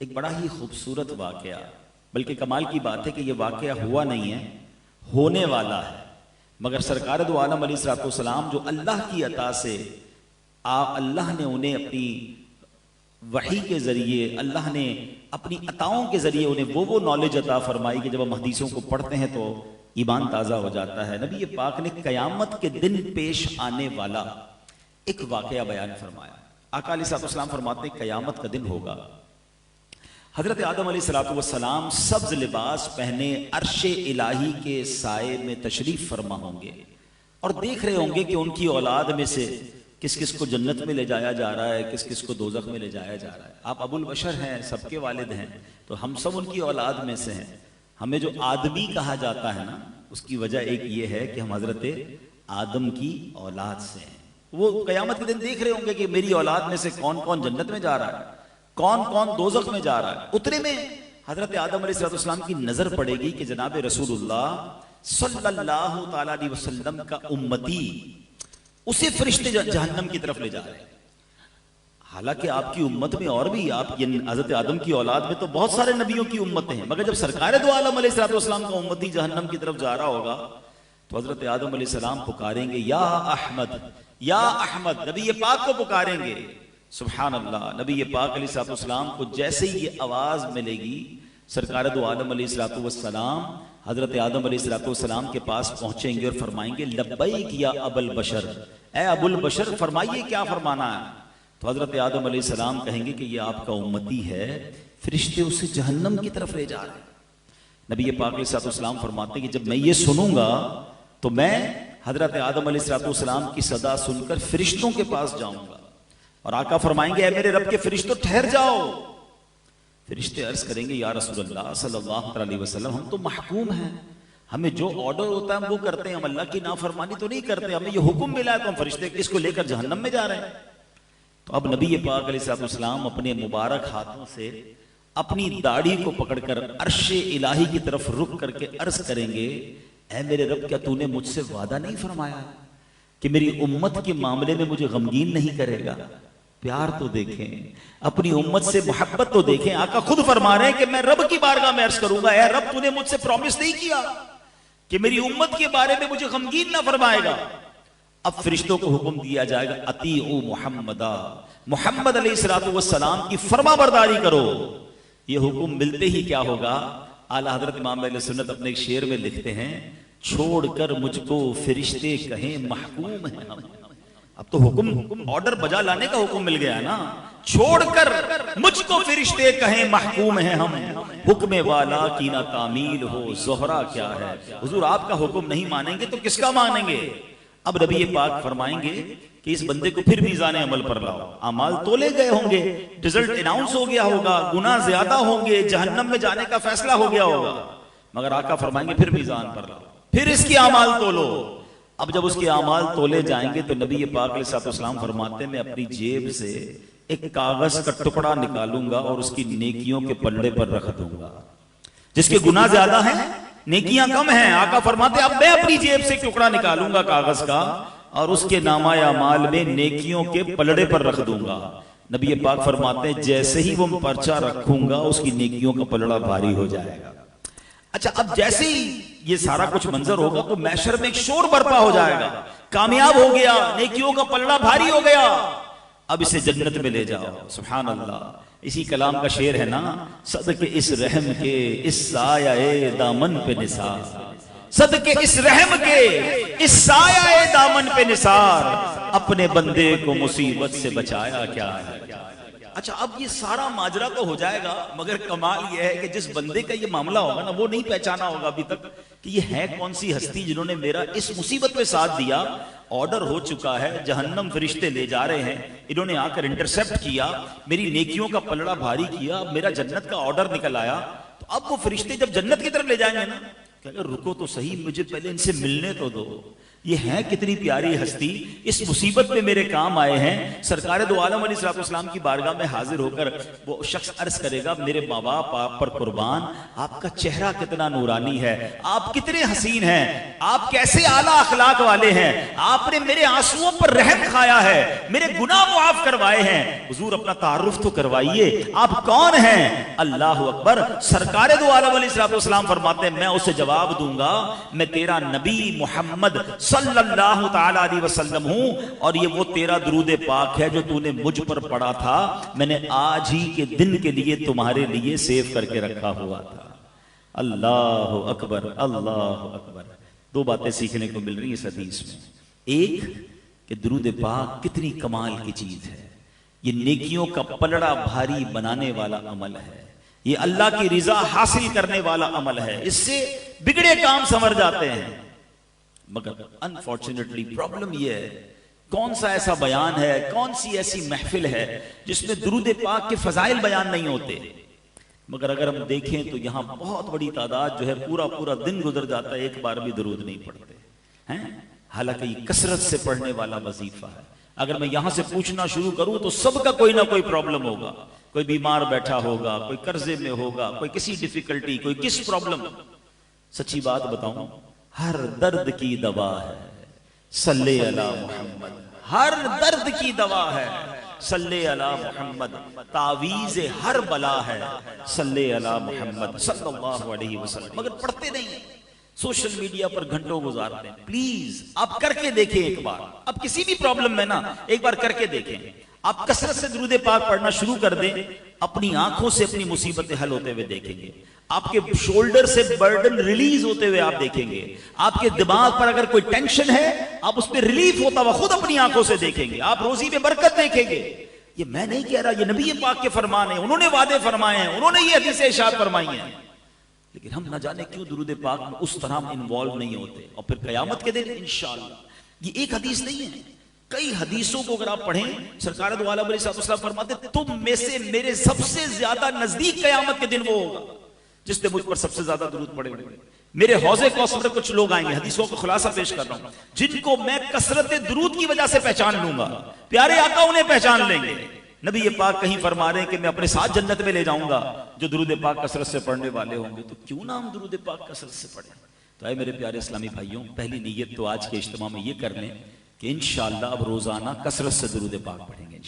एक बड़ा ही खूबसूरत वाकया, बल्कि कमाल की बात है कि यह वाकया हुआ नहीं है, होने वाला है। मगर सरकार दो आलम अलैहिस्सलाम जो अल्लाह की अता से अल्लाह ने उन्हें अपनी वही के ज़रिए, अल्लाह ने अपनी अताओं के ज़रिए उन्हें वो नॉलेज अता फरमाई कि जब हम हदीसों को पढ़ते हैं तो ईमान ताज़ा हो जाता है। नबी पाक ने क़यामत के दिन पेश आने वाला एक वाकया बयान फरमाया। आका अलैहिस्सलाम फरमाते हैं क़यामत का दिन होगा, हज़रत आदम अलैहिस्सलाम सब्ज़ लिबास पहने अर्श इलाही के साए में तशरीफ़ फरमा होंगे और देख रहे होंगे कि उनकी औलाद में से किस किस को जन्नत में ले जाया जा रहा है, किस किस को दोज़ख में ले जाया जा रहा है। आप अबुल बशर हैं, सबके वालिद हैं, तो हम सब उनकी औलाद में से हैं। हमें जो आदमी कहा जाता है ना, उसकी वजह एक ये है कि हम हज़रत आदम की औलाद से हैं। वो क़यामत के दिन देख रहे होंगे कि मेरी औलाद में से कौन कौन जन्नत में जा रहा है, कौन कौन दोज़ख में जा रहा है। उतने में हज़रत आदम अलैहिस्सलाम की नज़र पड़ेगी कि जनाब रसूलुल्लाह सल्लल्लाहु तआला अलैहि वसल्लम का उम्मती, उसे फरिश्ते जहन्नम की तरफ ले जा रहे हैं। हालांकि आपकी उम्मत में और भी, आप हज़रत आदम की औलाद में तो बहुत सारे नबियों की उम्मतें हैं, मगर जब सरकार दो आलम अलैहिस्सलाम का उम्मती जहन्नम की तरफ जा रहा होगा तो हज़रत आदम अलैहिस्सलाम पुकारेंगे या अहमद, या अहमद, नबी पाक को पुकारेंगे। सुभान अल्लाह। नबी पाक अलैहिस्सलाम को जैसे ही ये आवाज़ मिलेगी, सरकार दो आलम अलैहिस्सलाम हज़रत आदम अलैहिस्सलाम के पास पहुंचेंगे और फरमाएंगे लब्बैक या अबुल बशर, ए अबुल बशर फरमाइए क्या फरमाना है। तो हज़रत आदम अलैहिस्सलाम कहेंगे कि ये आपका उम्मती है, फरिश्ते उसे जहन्नम की तरफ ले जा रहे हैं। नबी पाक अलैहिस्सलाम फरमाते हैं कि जब मैं ये सुनूंगा तो मैं हज़रत आदम अलैहिस्सलाम की सदा सुनकर फरिश्तों के पास जाऊंगा और आका फरमाएंगे ऐ मेरे रब के फरिश्तों ठहर जाओ। फरिश्ते अर्ज करेंगे या रसूलल्लाह सल्लल्लाहु अलैहि वसल्लम, हम तो महकूम हैं, हमें जो ऑर्डर होता है हम वो करते हैं, हम अल्लाह की नाफरमानी तो नहीं करते, हमें ये हुक्म मिला है तो हम फरिश्ते इसको लेकर जहन्नम में जा रहे हैं। तो अब नबी पाक अलैहिस्सलाम अपने मुबारक हाथों से अपनी दाढ़ी को पकड़कर अर्श इलाही की तरफ रुक करके अर्ज करेंगे ऐ मेरे रब, क्या तूने मुझसे वादा नहीं फरमाया कि मेरी उम्मत के मामले में मुझे गमगीन नहीं करेगा। प्यार तो देखें, अपनी उम्मत से मोहब्बत तो देखें। आका खुद फरमा रहे हैं कि मैं रब की बारगाह में अर्ज करूंगा, ऐ रब तूने मुझसे प्रॉमिस नहीं किया कि मेरी उम्मत के बारे में मुझे गमगीन ना फरमाएगा। अब फरिश्तों को हुक्म दिया जाएगा अतीउ मुहम्मदा, मोहम्मद अलैहिस्सलाम की फरमा बरदारी करो। ये हुक्म मिलते ही क्या होगा, आला हजरत इमाम अहले सुन्नत अपने एक शेर में लिखते हैं, छोड़कर मुझको फरिश्ते कहें महकूम है हम। अब तो हुक्म ऑर्डर बजा लाने का हुक्म मिल गया है ना, छोड़कर मुझको फरिश्ते कहें महकूम है हम, हुक्म वाला की ना तामील हो ज़ोहरा क्या है। हुजूर आपका हुक्म नहीं मानेंगे तो किसका मानेंगे। अब नबी पाक फरमाएंगे कि इस बंदे को फिर मीज़ान अमल पर लाओ। अमाल तोले गए होंगे, रिजल्ट अनाउंस हो गया होगा, गुनाह ज्यादा होंगे, जहन्नम में जाने का फैसला हो गया होगा, मगर आका फरमाएंगे फिर मीज़ान पर लाओ, फिर इसकी अमाल तोलो। अब जब उसके अमाल तोले जाएंगे तो नबी पाक अलैहिस्सलाम फरमाते हैं मैं अपनी जेब से एक कागज का टुकड़ा निकालूंगा और उसकी नेकियों के पल्ले पर रख दूंगा। जिसके गुनाह ज्यादा हैं, नेकियां कम हैं, आका फरमाते अब मैं अपनी जेब से टुकड़ा निकालूंगा कागज का और उसके नामाए अमाल में नेकियों के पलड़े पर रख दूंगा। नबी पाक फरमाते हैं जैसे ही वो पर्चा रखूंगा उसकी नेकियों का पलड़ा भारी हो जाएगा। अच्छा, अब जैसे ही ये सारा कुछ मंजर होगा तो मैशर में एक शोर बर्पा हो जाएगा, कामयाब हो गया, नेकियों का पलड़ा भारी हो गया, अब इसे जन्नत में ले जाओ। सुभान अल्लाह। इसी कलाम का शेर है ना, सदके इस रहम के इस साया दामन पे निसार, सदके इस रहम के इस साया दामन पे निसार, अपने बंदे को मुसीबत से बचाया क्या है। अच्छा, अब ये सारा माजरा तो हो जाएगा, मगर कमाल ये है कि जिस बंदे का ये मामला होगा ना, वो नहीं पहचाना होगा अभी तक कि ये है कौन सी हस्ती जिन्होंने मेरा इस मुसीबत में साथ दिया। ऑर्डर हो चुका है, जहन्नम फरिश्ते ले जा रहे हैं, इन्होंने आकर इंटरसेप्ट किया, मेरी नेकियों का पलड़ा भारी किया, मेरा जन्नत का ऑर्डर निकल आया। तो अब वो फरिश्ते जब जन्नत की तरफ ले जाएंगे ना, कहेंगे रुको तो सही, मुझे पहले इनसे मिलने तो दो, ये हैं कितनी प्यारी हस्ती, इस मुसीबत में मेरे काम आए हैं। सरकार दो आलम अलैहिस्सलाम की बारगाह में हाजिर होकर वो शख्स अर्ज करेगा, मेरे माँ बाप आप पर कुर्बान, आपका चेहरा कितना नूरानी है, आप कितने हसीन हैं, आप कैसे आला अखलाक वाले हैं, आपने मेरे आंसुओं पर रहम खाया है, मेरे गुनाह माफ करवाए हैं। हुजूर अपना तारुफ तो करवाइए, आप कौन हैं? अल्लाह अकबर। सरकार दो आलम अलैहिस्सलाम फरमाते हैं, मैं उसे जवाब दूंगा, मैं तेरा नबी मोहम्मद सल्लल्लाहु ताला अलैहि वसल्लम हूं, और ये वो तेरा दुरूद पाक है जो तूने मुझ पर पढ़ा था, मैंने आज ही के दिन के लिए तुम्हारे लिए सेव करके रखा हुआ था। अल्लाह अकबर, अल्लाह अकबर। दो बातें सीखने को मिल रही है इस हदीस में। एक कि दुरूद पाक कितनी कमाल की चीज है, ये नेकियों का पलड़ा भारी बनाने वाला अमल है, ये अल्लाह की रिजा हासिल करने वाला अमल है, इससे बिगड़े काम संवर जाते हैं। मगर अनफॉर्चुनेटली प्रॉब्लम यह है, कौन सा ऐसा बयान है, कौन सी ऐसी महफिल है जिसमें दुरूद पाक के फजाइल बयान नहीं होते। मगर अगर हम देखें तो यहां बहुत बड़ी तादाद जो है पूरा पूरा दिन गुजर जाता है, एक बार भी दुरूद नहीं पढ़ते हैं। हालांकि ये कसरत से पढ़ने वाला वजीफा है। अगर मैं यहां से पूछना शुरू करूं तो सबका कोई ना कोई प्रॉब्लम होगा, कोई बीमार बैठा होगा, कोई कर्जे में होगा, कोई किसी डिफिकल्टी, कोई किस प्रॉब्लम। सच्ची बात बताऊं, हर दर्द की दवा है सल्ले अला मोहम्मद, हर दर्द की दवा है सल्ले अला मोहम्मद, तावीज़ हर बला है सल्ले अला मोहम्मद सल्लल्लाहु अलैहि वसल्लम। मगर पढ़ते नहीं, सोशल मीडिया पर घंटों गुजारते हैं। प्लीज आप करके देखें एक बार, अब किसी भी प्रॉब्लम में ना एक बार करके देखें। आप कसरत से दुरूद पाक पढ़ना शुरू कर दें, अपनी आंखों से अपनी मुसीबतें हल होते हुए देखेंगे, आपके शोल्डर से बर्डन रिलीज होते हुए आप देखेंगे, आपके दिमाग पर अगर कोई टेंशन है आप उस पर रिलीफ होता हुआ खुद अपनी आंखों से देखेंगे, आप रोजी में बरकत देखेंगे। ये मैं नहीं कह रहा, ये नबी पाक के फरमान है, उन्होंने वादे फरमाए हैं, उन्होंने ये हदीसें इरशाद फरमाई हैं। लेकिन हम न जाने क्यों दुरूद पाक में उस तरह इन्वॉल्व नहीं होते। और फिर कयामत के दिन इंशाअल्लाह, ये एक हदीस नहीं है, कई हदीसों को अगर आप पढ़ें, सरकार दो आलम अलैहिस्सलाम फरमाते तुम में से मेरे सबसे ज्यादा नजदीक कयामत के दिन वो होगा जिसने मुझ पर सबसे ज्यादा दुरूद पढ़े हुए। मेरे हौजे कौसर में कुछ लोग आएंगे, हदीसों को खुलासा पेश कर रहा हूं, जिनको मैं कसरत दुरूद की वजह से पहचान लूंगा, प्यारे आका उन्हें पहचान लेंगे। नबी ये पाक कहीं फरमा रहे हैं कि मैं अपने साथ जन्नत में ले जाऊंगा जो दुरूद पाक कसरत से पढ़ने वाले होंगे। तो क्यों ना हम दुरूद पाक कसरत से पढ़ें। तो आए मेरे प्यारे इस्लामी भाइयों, पहली नीयत तो आज के इज्तिमा में ये कर लें कि इंशाअल्लाह अब रोजाना कसरत से दुरूद पाक पढ़ेंगे।